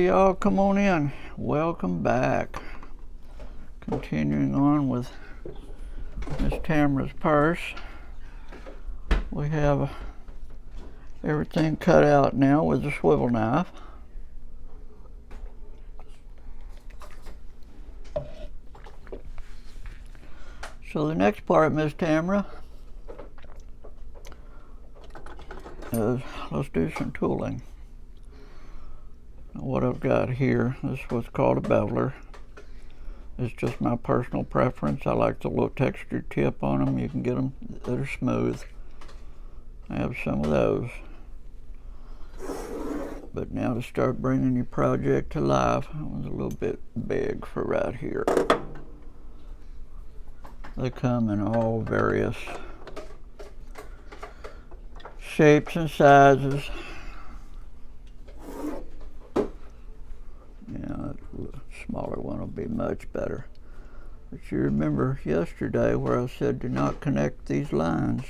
Okay, y'all, come on in. Welcome back. Continuing on with Miss Tamara's purse. We have everything cut out now with a swivel knife. So the next part, Miss Tamara, is let's do some tooling. What I've got here, this is what's called a beveler. It's just my personal preference. I like the little textured tip on them. You can get them that are smooth. I have some of those. But now to start bringing your project to life, that one's a little bit big for right here. They come in all various shapes and sizes. Yeah, that smaller one will be much better. But you remember yesterday where I said do not connect these lines.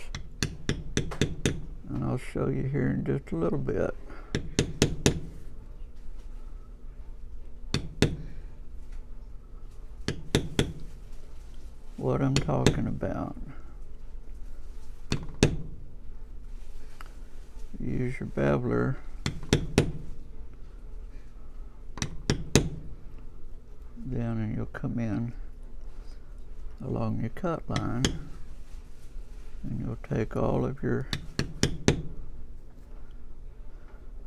And I'll show you here in just a little bit. What I'm talking about. Use your beveler. Down and you'll come in along your cut line and you'll take all of your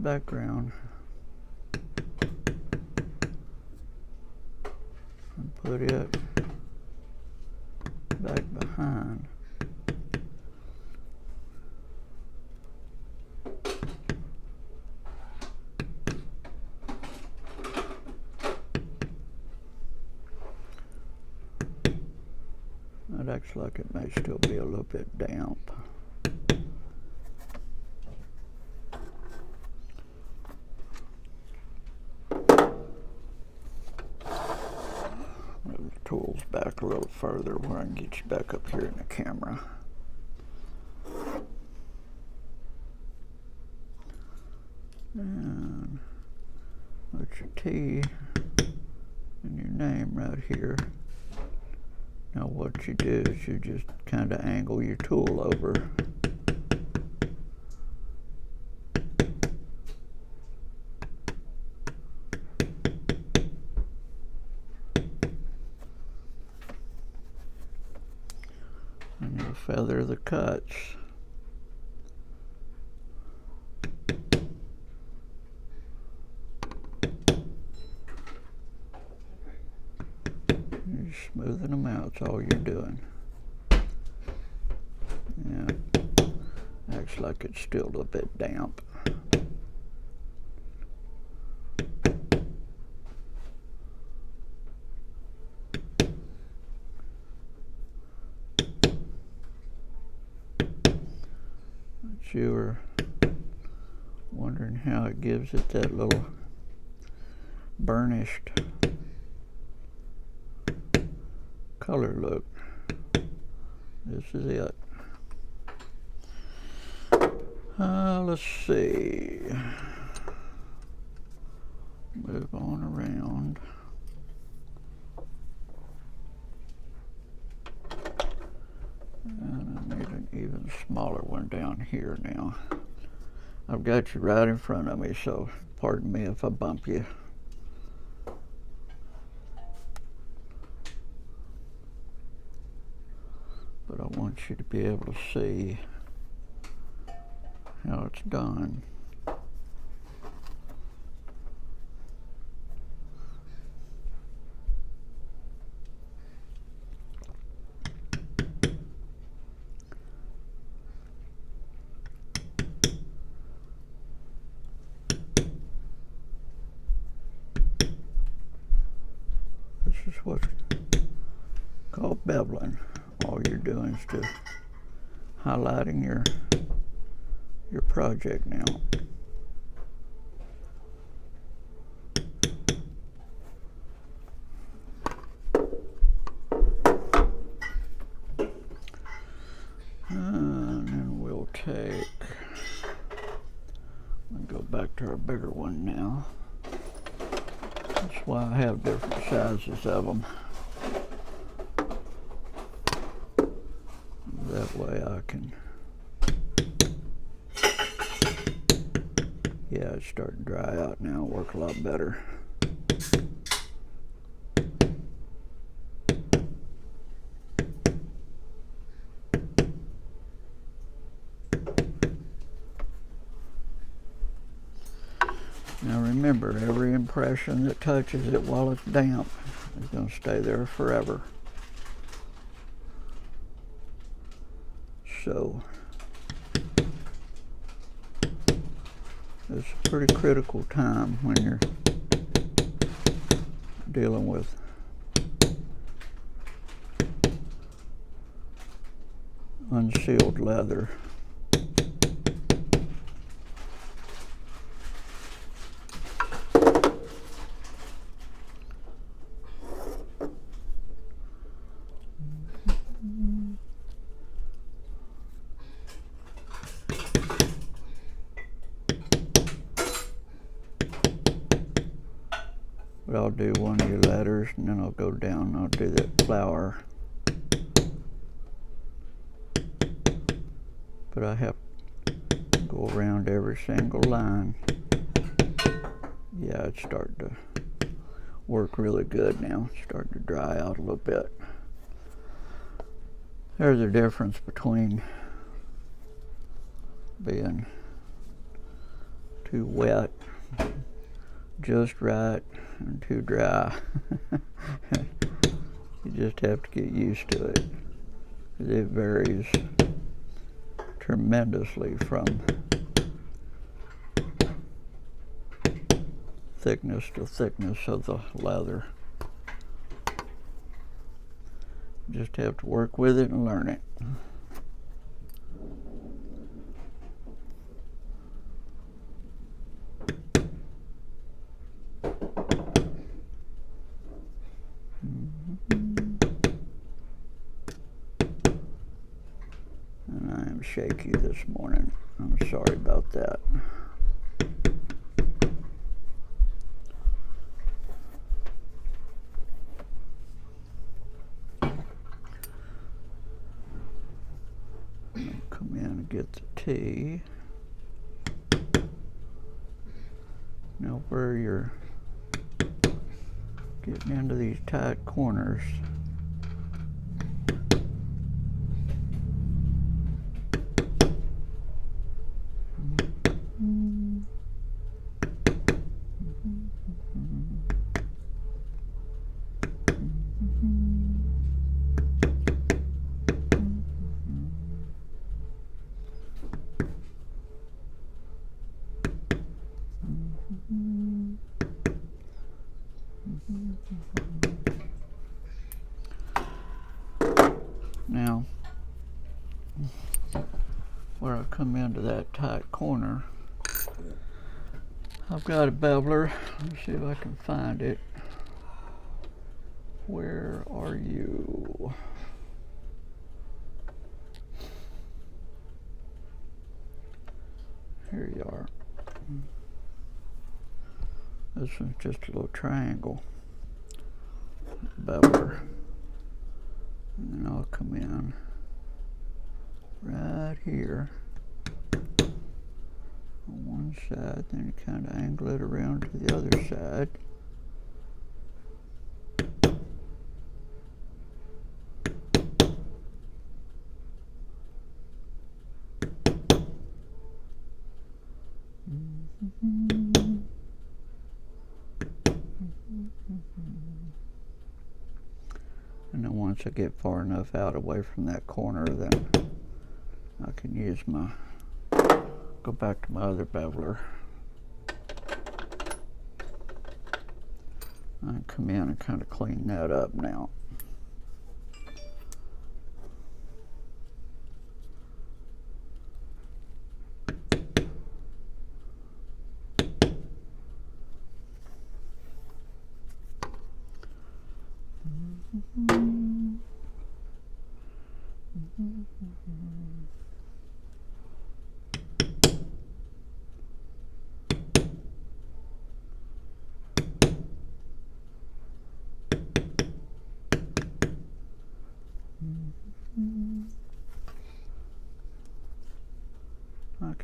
background and put it back behind. It acts like it may still be a little bit damp. Move the tools back a little further where I can get you back up here in the camera. And put your T and your name right here. Now what you do is you just kind of angle your tool over. And you'll feather the cuts. You're smoothing them out, that's all you're doing. Yeah, acts like it's still a bit damp. But you were wondering how it gives it that little burnished color look. This is it. Let's see. Move on around. And I need an even smaller one down here now. I've got you right in front of me, so pardon me if I bump you. But I want you to be able to see how it's done. This is what's called beveling. All you're doing is to highlighting your project now. And then we'll go back to our bigger one now. why I have different sizes of them. That way I can, yeah, it's starting to dry out now, work a lot better. Now remember, every impression that touches it while it's damp is going to stay there forever. So it's a pretty critical time when you're dealing with unsealed leather. But I'll do one of your letters and then I'll go down and I'll do that flower. But I have to go around every single line. Yeah, it's starting to work really good now. It's starting to dry out a little bit. There's a difference between being too wet, just right, and too dry. You just have to get used to it. It varies tremendously from thickness to thickness of the leather. You just have to work with it and learn it. And I am shaky this morning. I'm sorry about that. Come in and get the tea. Now where you're getting into these tight corners, now where I come into that tight corner, I've got a beveler. Let's see if I can find it. Where are you? Here you are. This one's just a little triangle beveler. And then I'll come in right here on one side, then kind of angle it around to the other side. And then once I get far enough out away from that corner, then I can use my, go back to my other beveler. I can come in and kind of clean that up now.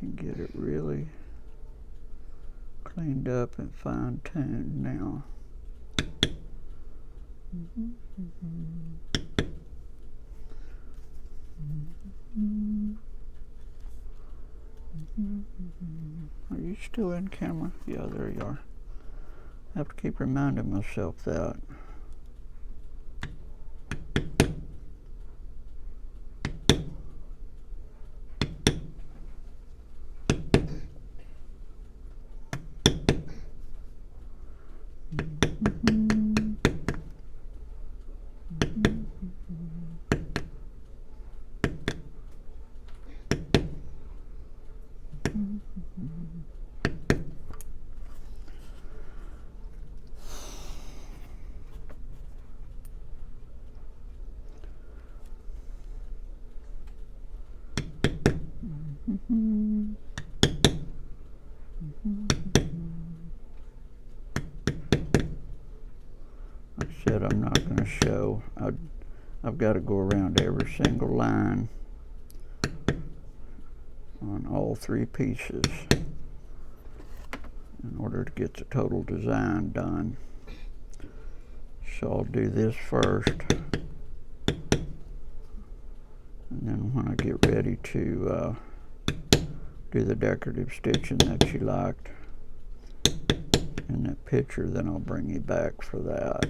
can get it really cleaned up and fine-tuned now. Are you still in camera? Yeah, there you are. I have to keep reminding myself that. Like I said, I'm not going to show. I've got to go around every single line on all three pieces in order to get the total design done. So I'll do this first, and then when I get ready to do the decorative stitching that you liked in that picture, then I'll bring you back for that.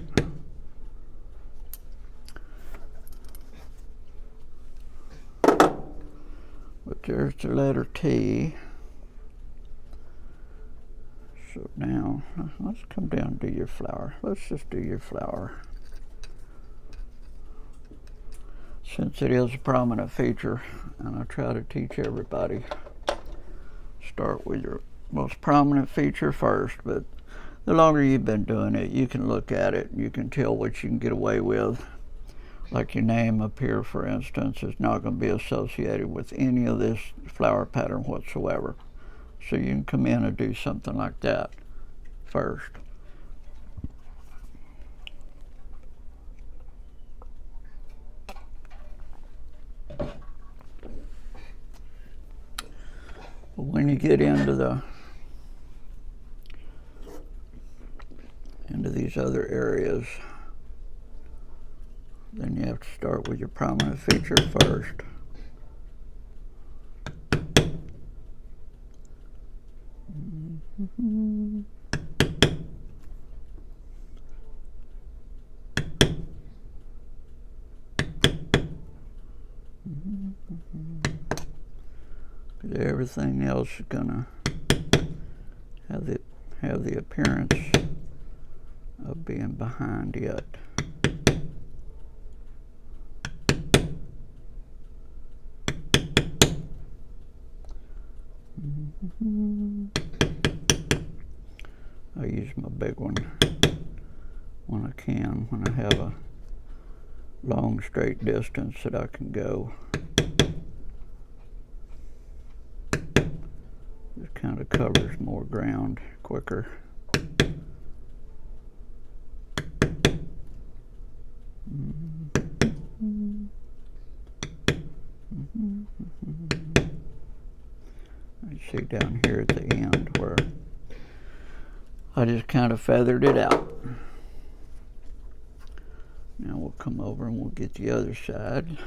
But there's the letter T. So now, let's come down and do your flower. Let's just do your flower. Since it is a prominent feature, and I try to teach everybody, start with your most prominent feature first, but the longer you've been doing it, you can look at it, you can tell what you can get away with. Like your name up here, for instance, is not going to be associated with any of this flower pattern whatsoever. So you can come in and do something like that first. But when you get into these other areas, then you have to start with your prominent feature first. Everything else is gonna have the appearance of being behind it. I use my big one when I can, when I have a long straight distance that I can go. It kind of covers more ground quicker. You see down here at the end where I just kind of feathered it out. Now we'll come over and we'll get the other side.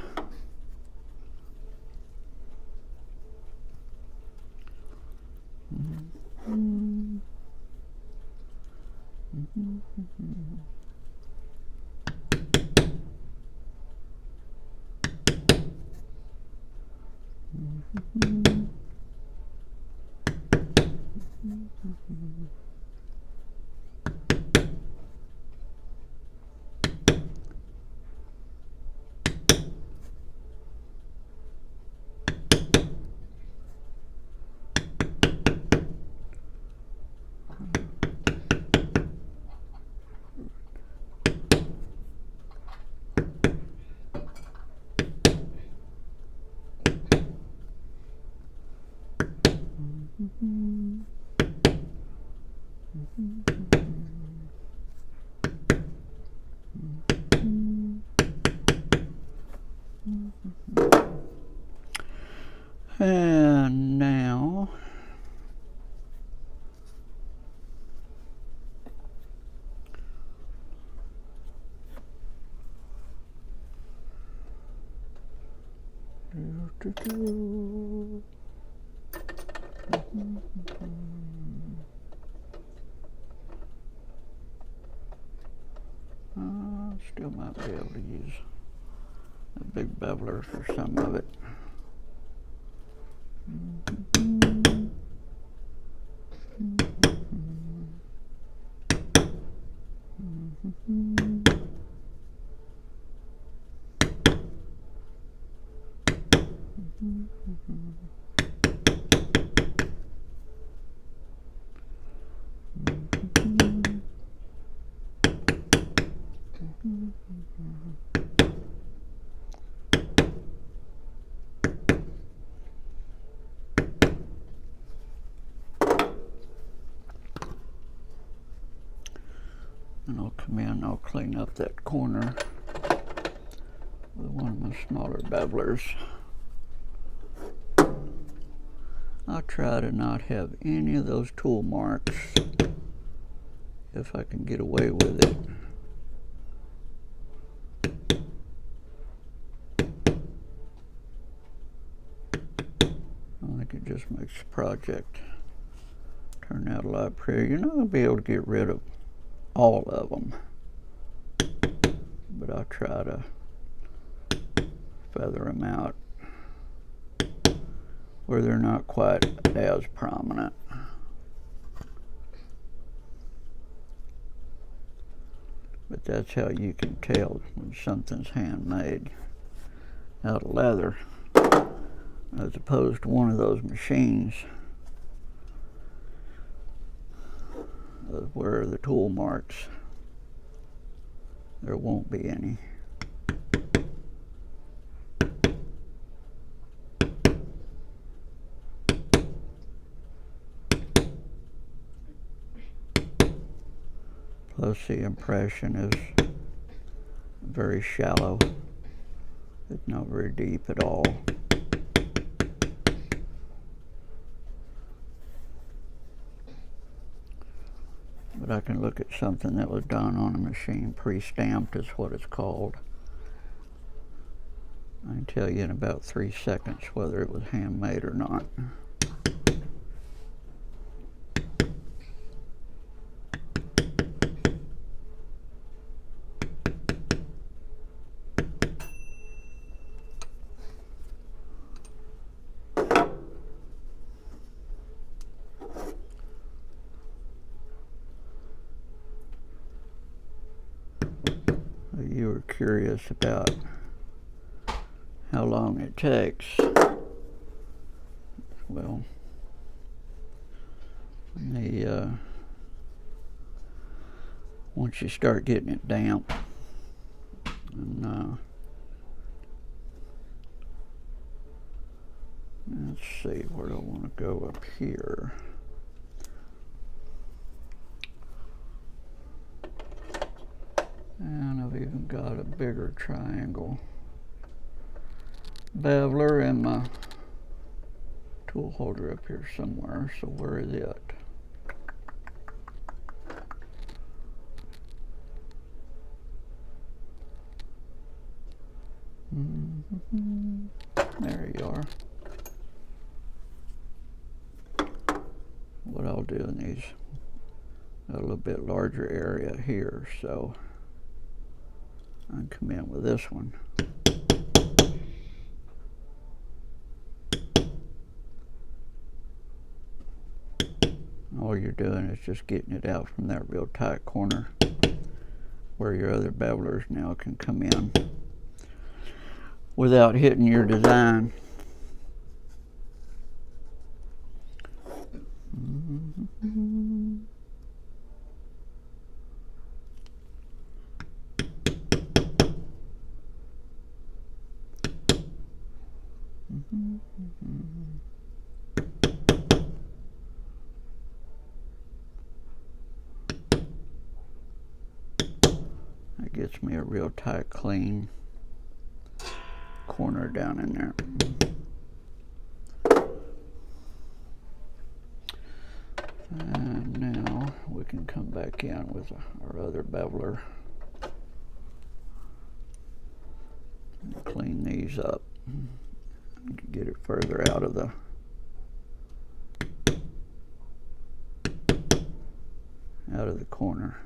And now Still might be able to use a big beveler for some of it. And I'll come in and I'll clean up that corner with one of my smaller bevelers. I'll try to not have any of those tool marks if I can get away with it. I think it just makes the project turn out a lot prettier. You're not going to be able to get rid of all of them, but I'll try to feather them out where they're not quite as prominent. But that's how you can tell when something's handmade out of leather, as opposed to one of those machines where the tool marks, there won't be any. Plus the impression is very shallow. It's not very deep at all. But I can look at something that was done on a machine, pre-stamped is what it's called. I can tell you in about 3 seconds whether it was handmade or not. You were curious about how long it takes. Well, once you start getting it damp, and let's see, where do I want to go up here? And I've even got a bigger triangle beveler in my tool holder up here somewhere. So where is it? There you are. What I'll do in these, a little bit larger area here, so I can come in with this one. All you're doing is just getting it out from that real tight corner where your other bevelers now can come in without hitting your design. That gets me a real tight, clean corner down in there. And now we can come back in with our other beveler and clean these up. Get it further out of the corner.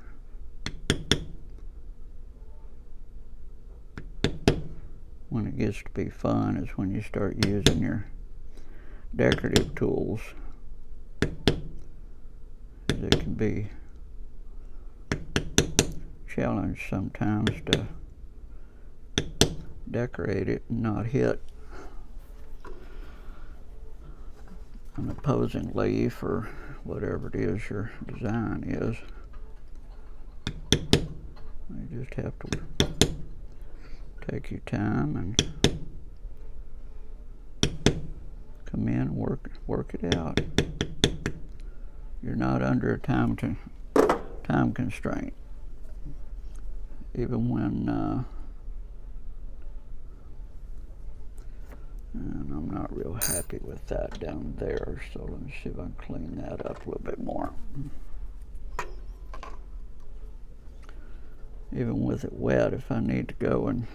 When it gets to be fun is when you start using your decorative tools. It can be challenged sometimes to decorate it and not hit an opposing leaf or whatever it is your design is. You just have to take your time and come in and work it out. You're not under a time constraint, even when and I'm not real happy with that down there, so let me see if I can clean that up a little bit more. Even with it wet, if I need to go and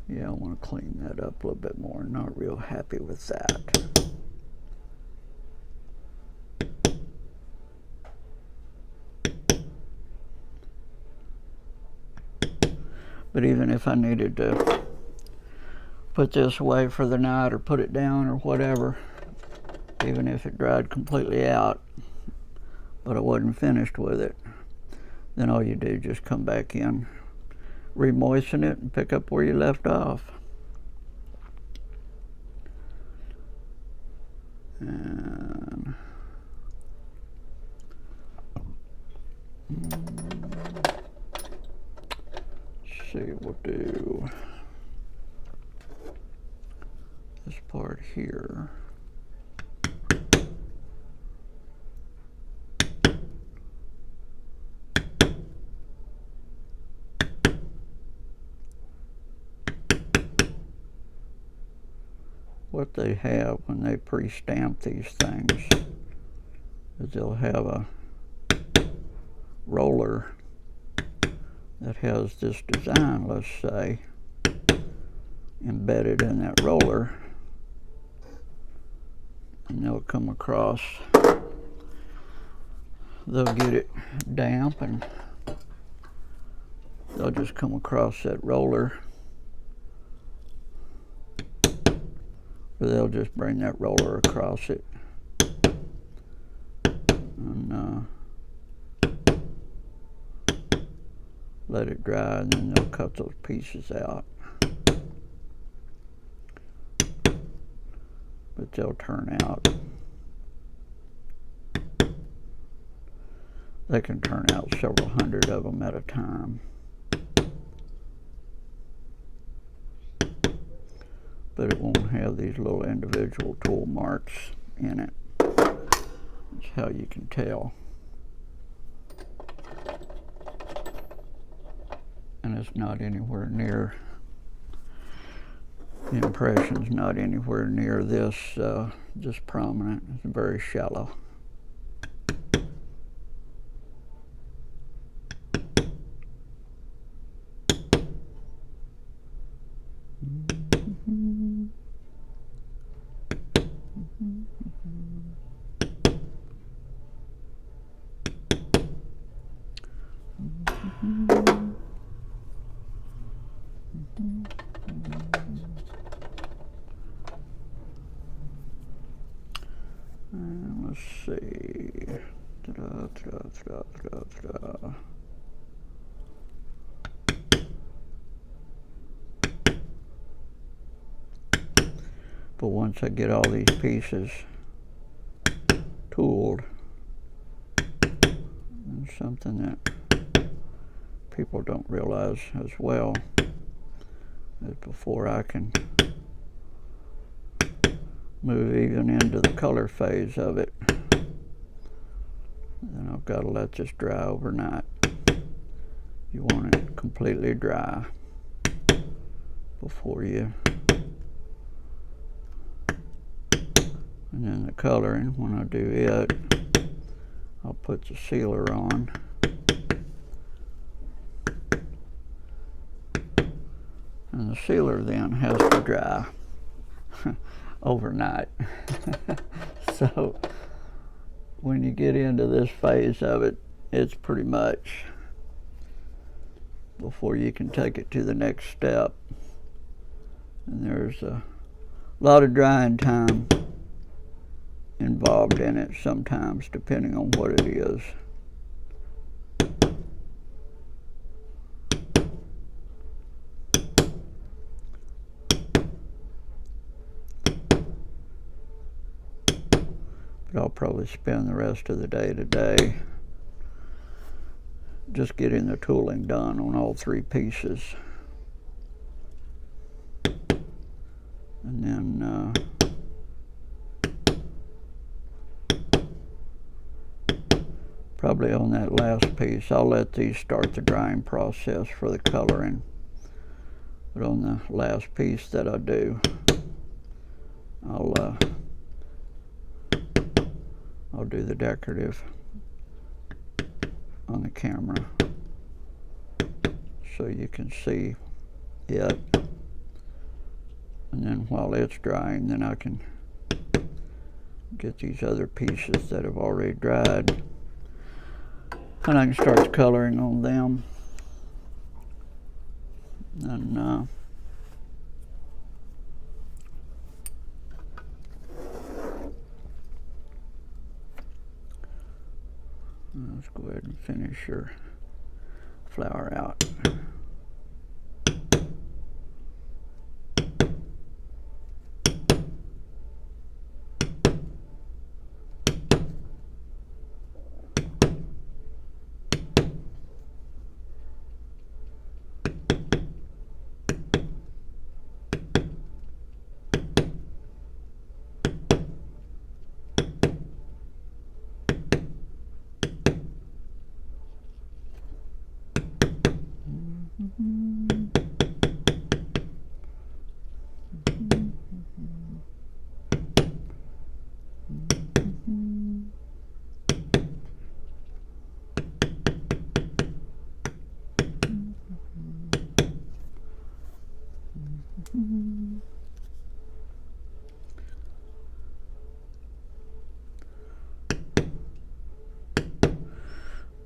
I want to clean that up a little bit more. Not real happy with that. But even if I needed to put this away for the night or put it down or whatever, even if it dried completely out, but I wasn't finished with it, then all you do is just come back in, re-moisten it, and pick up where you left off. And let's see, we'll do this part here. What they have when they pre-stamp these things is they'll have a roller that has this design, let's say, embedded in that roller, and they'll come across, they'll get it damp and they'll just come across that roller, or they'll just bring that roller across it and let it dry, and then they'll cut those pieces out. But they'll turn out, they can turn out several hundred of them at a time. But it won't have these little individual tool marks in it. That's how you can tell. And it's not anywhere near, the impression's not anywhere near this prominent. It's very shallow. Let's see. But once I get all these pieces tooled, and something that people don't realize as well is before I can move even into the color phase of it, then I've got to let this dry overnight. You want it completely dry before you, and then the coloring, when I do it, I'll put the sealer on, And the sealer then has to dry overnight. So when you get into this phase of it, it's pretty much before you can take it to the next step. And there's a lot of drying time involved in it sometimes, depending on what it is. But I'll probably spend the rest of the day today just getting the tooling done on all three pieces. And then probably on that last piece, I'll let these start the drying process for the coloring. But on the last piece that I do, I'll do the decorative on the camera so you can see it. And then while it's drying, then I can get these other pieces that have already dried, and I can start coloring on them. And let's go ahead and finish your flower out.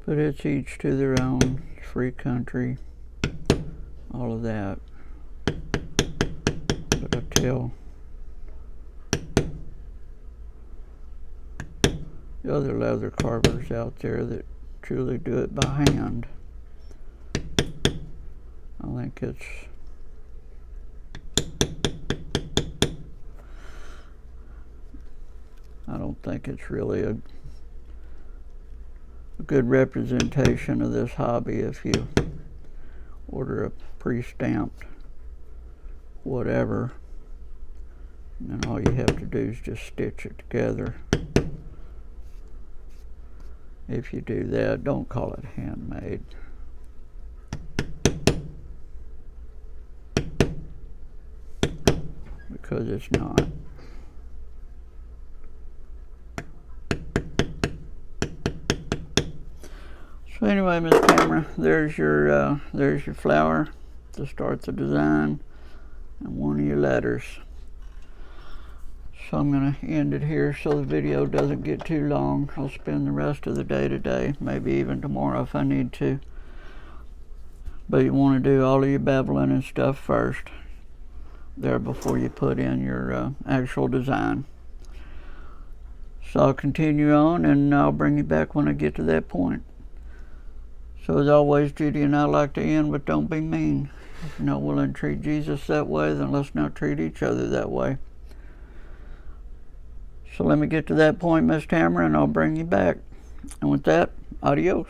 But it's each to their own, free country, all of that. But I tell the other leather carvers out there that truly do it by hand, I think I don't think it's really a good representation of this hobby if you order a pre-stamped whatever, and then all you have to do is just stitch it together. If you do that, don't call it handmade. Because it's not. So anyway, Miss Tamara, there's your flower to start the design and one of your letters. So I'm going to end it here so the video doesn't get too long. I'll spend the rest of the day today, maybe even tomorrow if I need to. But you want to do all of your beveling and stuff first there before you put in your actual design. So I'll continue on and I'll bring you back when I get to that point. So as always, Judy and I like to end with don't be mean. If you're not willing to treat Jesus that way, then let's not treat each other that way. So let me get to that point, Miss Tamara, and I'll bring you back. And with that, adios.